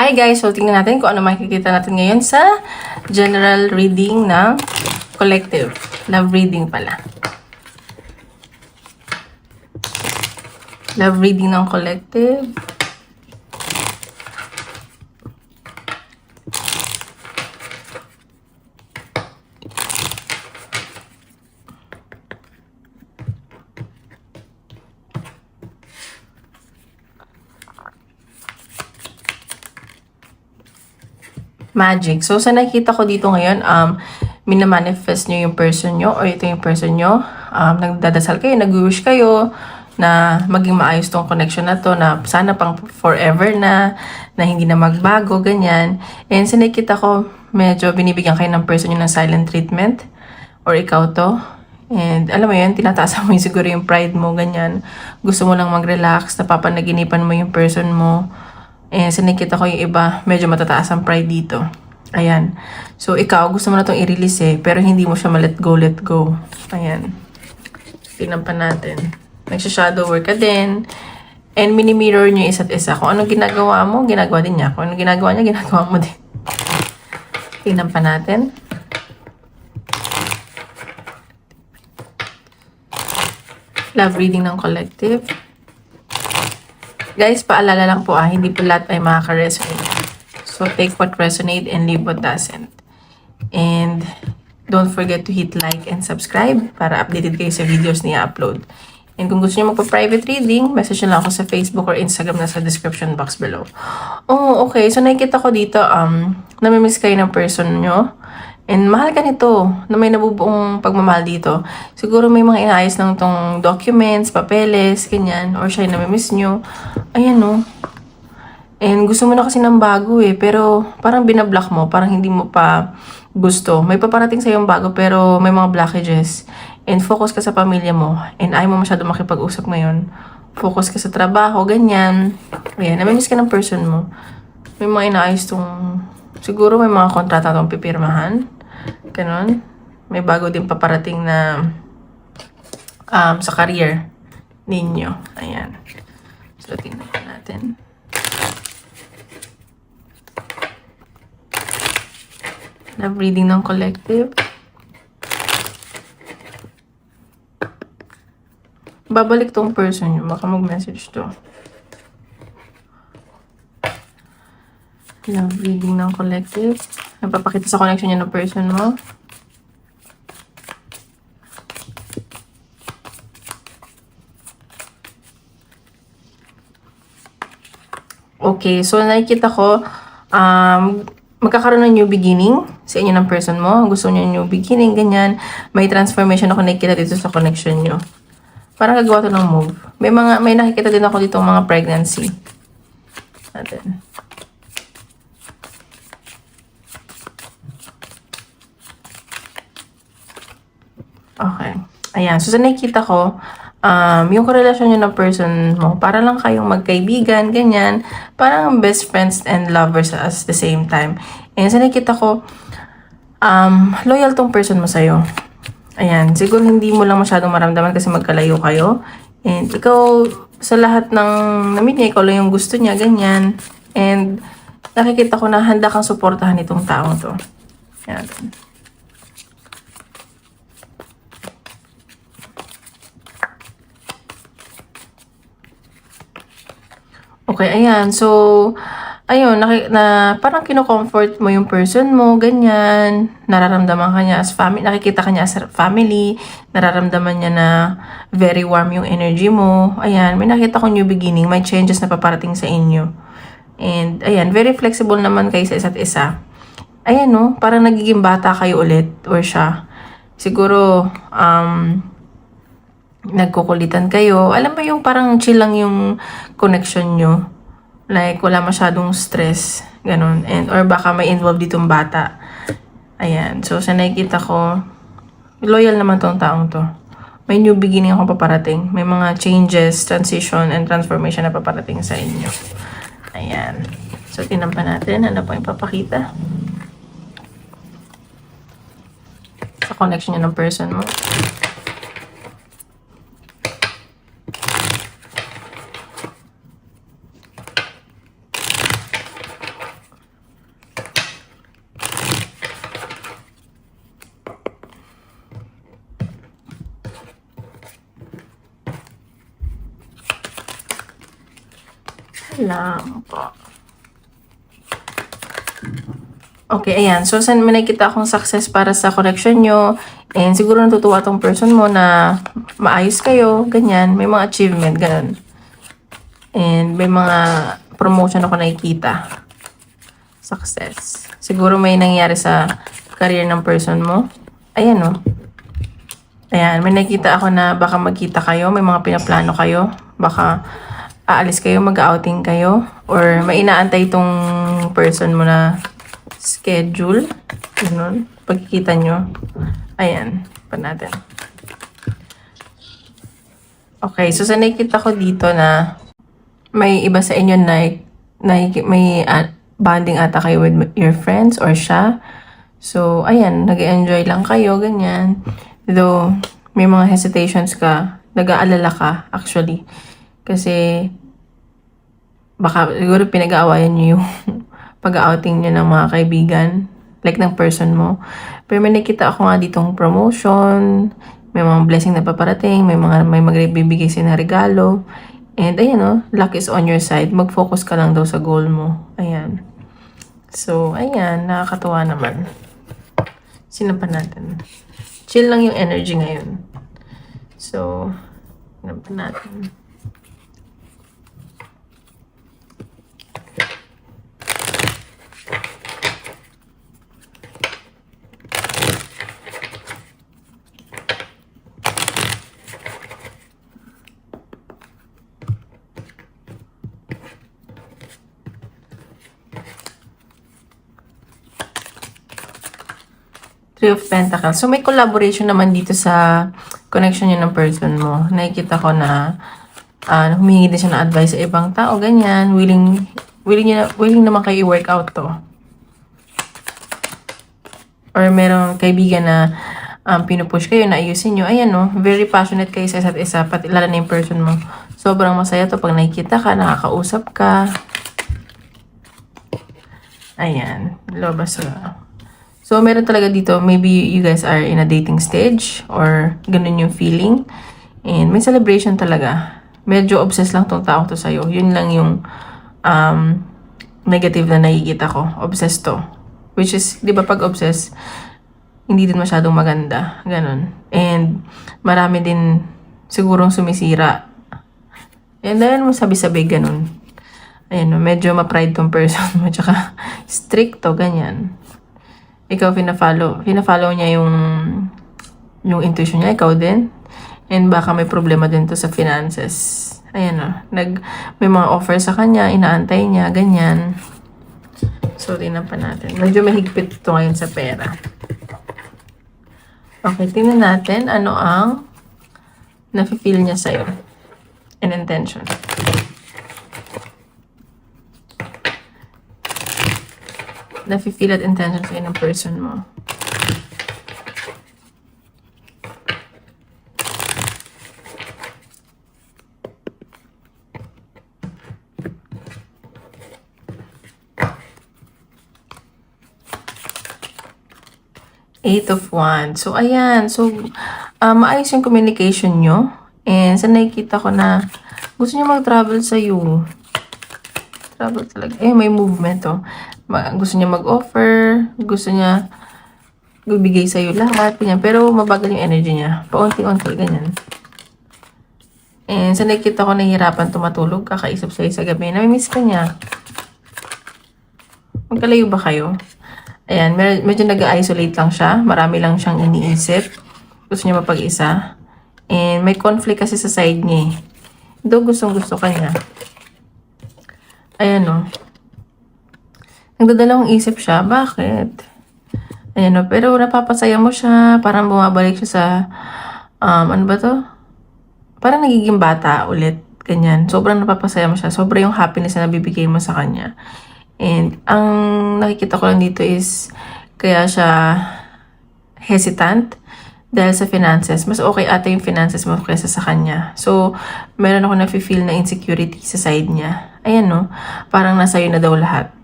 Hi guys! So, tingnan natin kung ano makikita natin ngayon sa general reading ng collective. Love reading pala. Love reading ng collective. Magic. So, sa nakikita ko dito ngayon, minamanifest nyo yung person nyo or ito yung person nyo. Nagdadasal kayo, nag-wish kayo na maging maayos tong connection na to, na sana pang forever na hindi na magbago, ganyan. And sa nakikita ko, medyo binibigyan kayo ng person nyo ng silent treatment or ikaw to. And alam mo yun, tinataasan mo yung siguro yung pride mo, ganyan. Gusto mo lang mag-relax, napapanaginipan mo yung person mo. Eh, sinikita ko yung iba, medyo matataas ang pride dito. Ayan. So, ikaw, gusto mo na itong i-release eh, pero hindi mo siya ma-let go. Ayan. Tingnan pa natin. Nagsha-shadow work ka din. And mini-mirror nyo isa't isa. Kung anong ginagawa mo, ginagawa din niya. Kung anong ginagawa niya, ginagawa mo din. Tingnan pa natin. Love reading ng collective. Guys, paalala lang po hindi po lahat ay makaka-resonate. So, take what resonate and leave what doesn't. And don't forget to hit like and subscribe para updated kayo sa videos na i-upload. And kung gusto niyo magpa-private reading, message nyo lang ako sa Facebook or Instagram na sa description box below. Oh, okay. So, nakikita ko dito, namimiss kayo ng person nyo. And mahal ka nito, na may nabubuong pagmamahal dito. Siguro may mga inaayos ng tong documents, papeles, ganyan. Or siya yung namimiss nyo. Ayan no. And gusto mo na kasi ng bago pero parang binablock mo. Parang hindi mo pa gusto. May paparating sa yung bago pero may mga blockages. And focus ka sa pamilya mo. And ayaw mo masyado makipag-usap ngayon. Focus ka sa trabaho, ganyan. Ayan, namimiss ka ng person mo. May mga inaayos tong... Siguro may mga kontrata tong pipirmahan. Ganon. May bago din paparating na sa career ninyo. Ayan. So, tingnan natin. Love reading ng collective. Babalik tong person nyo. Baka mag-message to. Love reading ng collective. Napapakita sa connection niya ng person mo. Okay, so nakikita ko, magkakaroon ng new beginning sa inyo ng person mo. Gusto niyo new beginning, ganyan. May transformation ako nakikita dito sa connection nyo. Parang gagawa to ng move. May nakikita din ako dito mga pregnancy. Natin. Okay. Ayan. So, sa nakikita ko, yung karelasyon nyo ng person mo, para lang kayong magkaibigan, ganyan. Parang best friends and lovers at the same time. And sa nakikita ko, loyal tong person mo sa'yo. Ayan. Siguro hindi mo lang masyadong maramdaman kasi magkalayo kayo. And ikaw, sa lahat ng na-meet niya, ikaw lang yung gusto niya, ganyan. And nakikita ko na handa kang suportahan itong taong to. Ayan. Okay, ayan. So, ayun, parang kino-comfort mo yung person mo, ganyan. Nararamdaman ka niya as family, nakikita ka niya as family, nararamdaman niya na very warm yung energy mo. Ayan, may nakita ko new beginning, may changes na paparating sa inyo. And, ayan, very flexible naman kayo sa isa't isa. Ayan, no, parang nagiging bata kayo ulit, or siya. Siguro, nagkukulitan kayo. Alam mo yung parang chill lang yung connection nyo. Like, wala masyadong stress. Ganon. And, or baka may involved ditong bata. Ayan. So, sa nakikita ko, loyal naman tong taong to. May new beginning akong paparating. May mga changes, transition, and transformation na paparating sa inyo. Ayan. So, tinampan natin. Ano po yung papakita? Sa connection nyo ng person mo. lang po. Okay, ayan. So, saan may nakikita akong success para sa connection nyo. And siguro natutuwa tong person mo na maayos kayo, ganyan. May mga achievement, ganun. And may mga promotion ako nakikita. Success. Siguro may nangyari sa career ng person mo. Ayan, oh. Ayan, may nakikita ako na baka magkita kayo, may mga pinaplano kayo. Baka aalis kayo, mag-outing kayo. Or may inaantay itong person mo na schedule. Ganun. Pagkikita nyo. Ayan. Pa natin. Okay. So, sa nakikita ko dito na may iba sa inyo na may bonding ata kayo with your friends or siya. So, ayan. Nag-enjoy lang kayo. Ganyan. Though, may mga hesitations ka. Nag-aalala ka, actually. Kasi, baka siguro pinag-aawayan nyo yung pag-outing nyo ng mga kaibigan, like ng person mo. Pero may nakita ako nga ditong promotion, may mga blessing na paparating, may magbibigay sila na regalo. And ayan o, luck is on your side. Mag-focus ka lang daw sa goal mo. Ayan. So, ayan, nakakatuwa naman. Sino pa natin? Chill lang yung energy ngayon. So, sino pa natin? Three of Pentacles. So, may collaboration naman dito sa connection niyo ng person mo. Nakikita ko na humingi din siya ng advice sa ibang tao, ganyan. Willing naman kayo i-work out to. Or merong kaibigan na pinupush kayo na ayusin nyo. Ayan, no? Very passionate kayo sa isa't isa, pati lalo na yung person mo. Sobrang masaya to pag nakikita ka, nakakausap ka. Ayan. Lobas na. So, meron talaga dito, maybe you guys are in a dating stage or ganun yung feeling. And may celebration talaga. Medyo obsessed lang tong tao to sa'yo. Yun lang yung negative na nakikita ko. Obsessed to. Which is, di ba pag obsessed, hindi din masyadong maganda. Ganun. And marami din sigurong sumisira. And then, sabi-sabi ganun. Ayan, medyo ma-pride tong person mo. Tsaka strict to, ganyan. Ikaw pina-follow niya yung intuition niya, ikaw din. And baka may problema din to sa finances. Ayan o. May mga offer sa kanya, inaantay niya, ganyan. So, tingnan pa natin. Medyo mahigpit ito ngayon sa pera. Okay, tingnan natin ano ang nafe-feel niya sa'yo. An intention. Nafe-feel at intention sa'yo ng person mo. Eight of Wands. So, ayan. So, maayos yung communication nyo. And sa nakikita ko na gusto nyo mag-travel sa'yo. Travel talaga. Eh, may movement, oh. Gusto niya mag-offer, gusto niya bibigay sa'yo lahat, ganyan. Pero mabagal yung energy niya. Paunti-unti, ganyan. And sa nakikita ko nahihirapan tumatulog, kakaisip sa'yo sa gabi, namimiss ka niya. Magkalayo ba kayo? Ayan, medyo nag-isolate lang siya. Marami lang siyang iniisip. Gusto niya mapag-isa. And may conflict kasi sa side niya. Though gustong-gusto ka niya. Ayan, oh. Nagdadalawang isip siya. Bakit? Ayan o. Pero napapasaya mo siya. Parang bumabalik siya sa, ano ba to? Parang nagiging bata ulit. Ganyan. Sobrang napapasaya mo siya. Sobrang yung happiness na nabibigay mo sa kanya. And ang nakikita ko lang dito is, kaya siya hesitant dahil sa finances. Mas okay ata yung finances mo kaysa sa kanya. So, meron ako na-feel na insecurity sa side niya. Ayan no. Parang nasa iyo na daw lahat.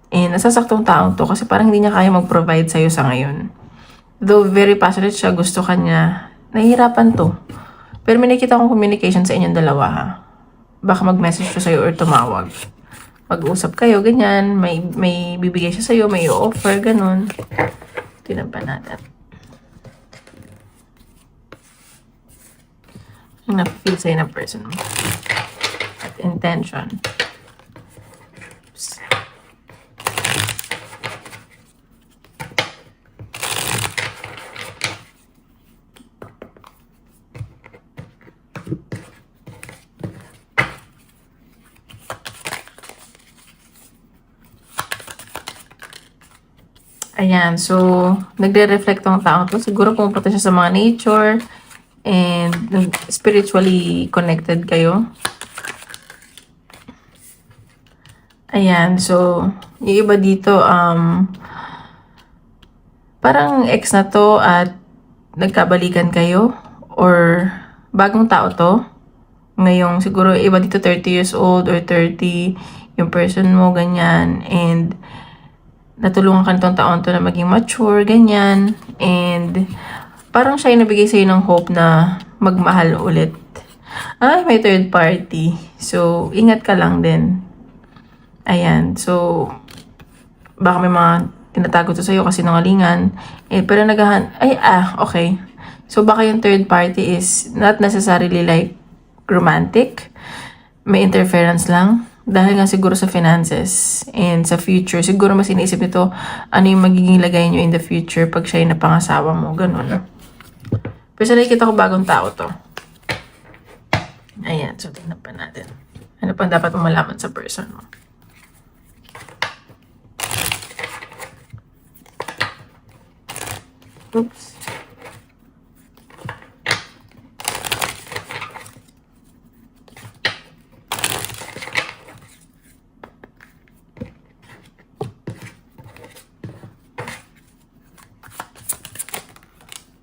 And nasasaktong taong to kasi parang hindi niya kaya mag-provide sa'yo sa ngayon. Though very passionate siya, gusto ka niya, nahihirapan to. Pero may nakita akong communication sa inyong dalawa ha. Baka mag-message siya sa'yo or tumawag. mag-usap kayo, ganyan. May bibigay siya sa'yo, may offer, ganun. Tingnan pa natin. Ang na-feel sa'yo ng person mo. At intention. Oops. Ayan, so, nagre-reflect tong tao to. Siguro pumunta siya sa mga nature and spiritually connected kayo. Ayan, so, yung iba dito, parang ex na to at nagkabalikan kayo or bagong tao to. Ngayong siguro iba dito 30 years old or 30 yung person mo, ganyan. And natulungan ka nitong taon to na maging mature, ganyan. And parang siya yung nabigay sa'yo ng hope na magmahal ulit. Ay, may third party. So, ingat ka lang din. Ayan. So, baka may mga tinatago to sa'yo kasi nangalingan. Eh, pero okay. So, baka yung third party is not necessarily like romantic. May interference lang. Dahil nga siguro sa finances and sa future. Siguro mas iniisip nito ano yung magiging lagay nyo in the future pag siya yung napangasawa mo. Ganun. Pero sa nakikita ko bagong tao to. Ayan. So, tingnan pa natin. Ano pang dapat mong malaman sa person mo? Oops.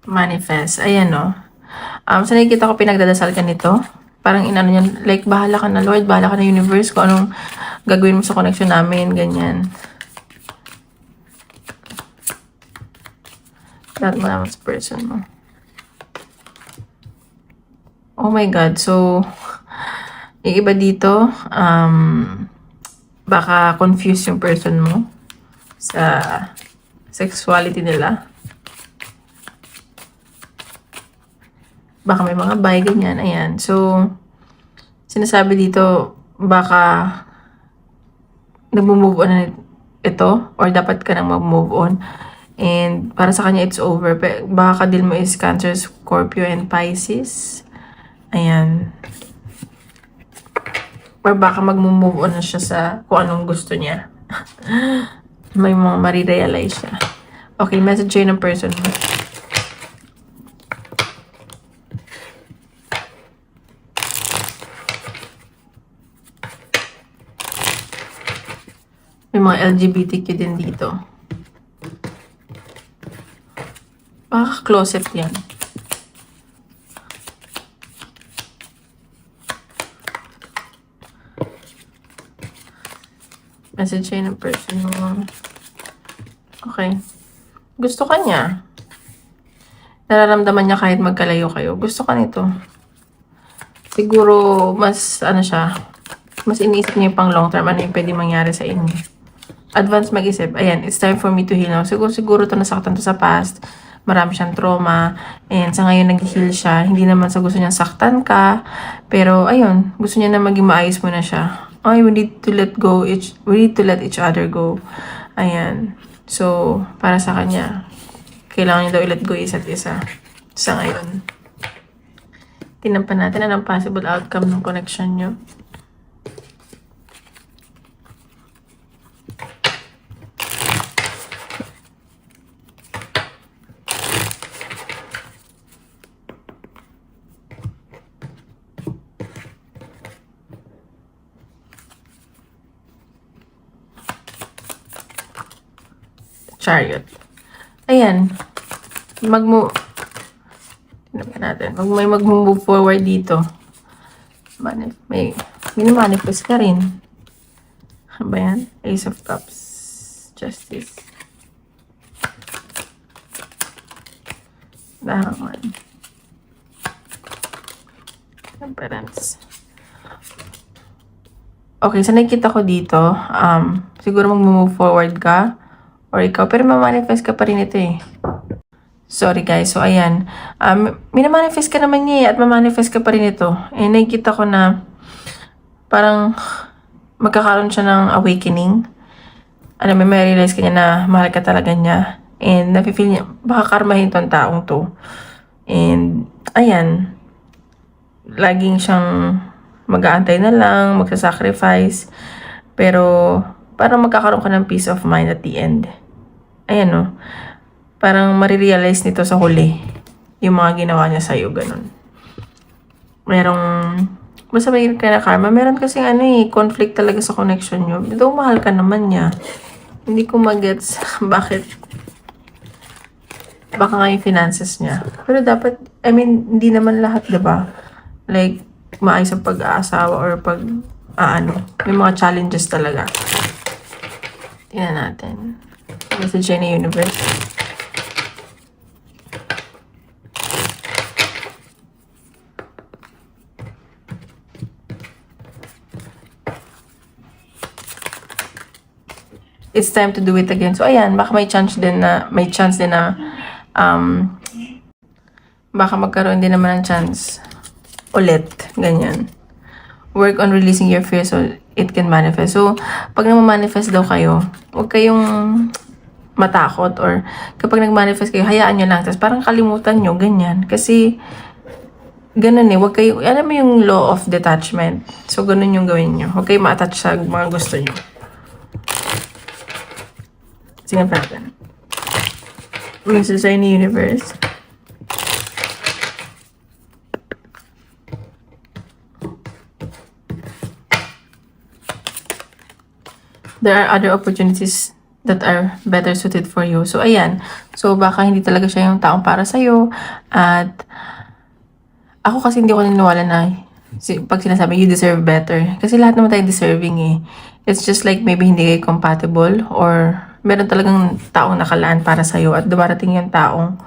Manifest. Ayan, no. So, nakikita ko pinagdadasal ka nito. Parang inano yan, like, bahala ka na Lord, bahala ka na universe, kung anong gagawin mo sa connection namin, ganyan. Lahat mo naman sa person mo. Oh my God. So, yung iba dito, baka confuse yung person mo sa sexuality nila. Baka may mga bi, ganyan. Ayan. So, sinasabi dito, baka nag-move on na ito or dapat ka nang mag-move on. And para sa kanya, it's over. Baka kadil mo is Cancer, Scorpio, and Pisces. Ayan. Or baka mag-move on na siya sa kung anong gusto niya. May mga marirealize siya. Okay, message sa'yo ng person mo. May mga LGBTQ din dito. Baka closet yan. Message siya ng person mo. Okay. Gusto ka niya. Nararamdaman niya kahit magkalayo kayo. Gusto ka nito. Siguro, mas, mas iniisip niya yung pang long term, ano yung pwede mangyari sa inyo. Advance mag-isip. Ayan, it's time for me to heal now. Siguro to nasaktan to sa past. Marami siyang trauma. And sa ngayon nag-heal siya. Hindi naman sa gusto niyang saktan ka. Pero, ayun, gusto niya na maging maayos mo na siya. Ay, we need to let each other go. Ayan. So, para sa kanya, kailangan niya daw i-let go isa't isa. Sa ngayon. Tingnan pa natin anong possible outcome ng connection niyo. Chariot. Ayan. Tingnan pa natin. May mag-move forward dito. May manifest ka rin. Ano ba yan? Ace of Cups. Justice. Dahangan. Temperance. Okay, so nakikita ko dito, siguro mag-move forward ka or ikaw, pero ma-manifest ka pa rin ito eh. Sorry guys, so ayan, minamanifest ka naman niya eh, at ma-manifest ka pa rin ito. Eh, nakikita ko na parang magkakaroon siya ng awakening. May realize ka niya na mahal ka talaga niya. And nafe-feel niya, baka karmahin tong taong to. And, ayan, laging siyang mag-aantay na lang, magsasacrifice. Pero, parang magkakaroon ka ng peace of mind at the end. Ayan no, parang marirealize nito sa huli yung mga ginawa niya sa'yo, ganun. Basta may ka na karma. Meron kasi conflict talaga sa connection nyo. Ito, mahal ka naman niya. Hindi ko magets bakit. Baka nga yung finances niya. Pero dapat, hindi naman lahat, diba? Like, maayos sa pag-aasawa or may mga challenges talaga. Tingnan natin. Message ni Universe. It's time to do it again. So, ayan, baka may chance din na, baka magkaroon din naman ng chance ulit. Ganyan. Work on releasing your fear so it can manifest. So, pag nag-manifest daw kayo, huwag kayong matakot or kapag nag-manifest kayo, hayaan nyo lang. Tapos parang kalimutan nyo, ganyan. Kasi, ganun eh. Huwag kayo, alam mo yung law of detachment. So, ganun yung gawin nyo. Huwag kayo ma-attach sa mga gusto nyo. Sige pa natin. Message sa ni Universe. There are other opportunities that are better suited for you. So, ayan. So, baka hindi talaga siya yung taong para sa'yo. At, ako kasi hindi ko naniniwala na pag sinasabi, you deserve better. Kasi lahat naman tayo deserving eh. It's just like maybe hindi kayo compatible or meron talagang taong nakalaan para sa'yo at dumarating yung taong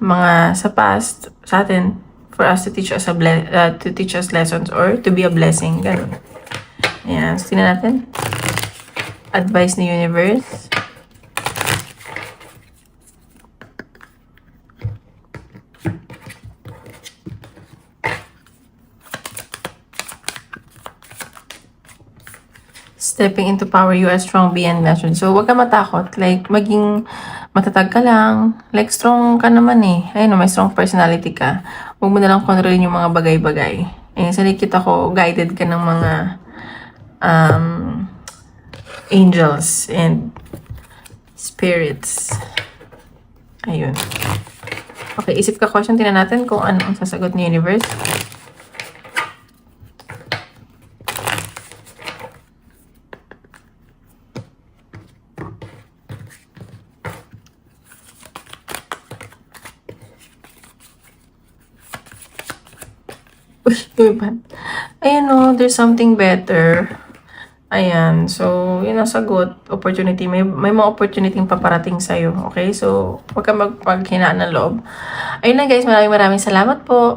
mga sa past sa atin for us to teach us lessons or to be a blessing. Ganun. Ayan. So, tingnan natin. Advice ni Universe. Stepping into power, you are strong beyond measure. So, huwag ka matakot. Like, maging matatag ka lang. Like, strong ka naman eh. Ayun, may strong personality ka. Huwag mo nalang kontrolin yung mga bagay-bagay. Eh, sa nakikita ko, guided ka ng mga angels and spirits. Ayun. Okay, isip ka question. Tingnan natin kung ano ang sasagot ni Universe. Ayan o, there's something better. Ayan, so, yun ang sagot. Opportunity. May mga opportunity paparating sa'yo. Okay? So, huwag ka magpaghinaan ng loob. Ayun lang guys, maraming salamat po.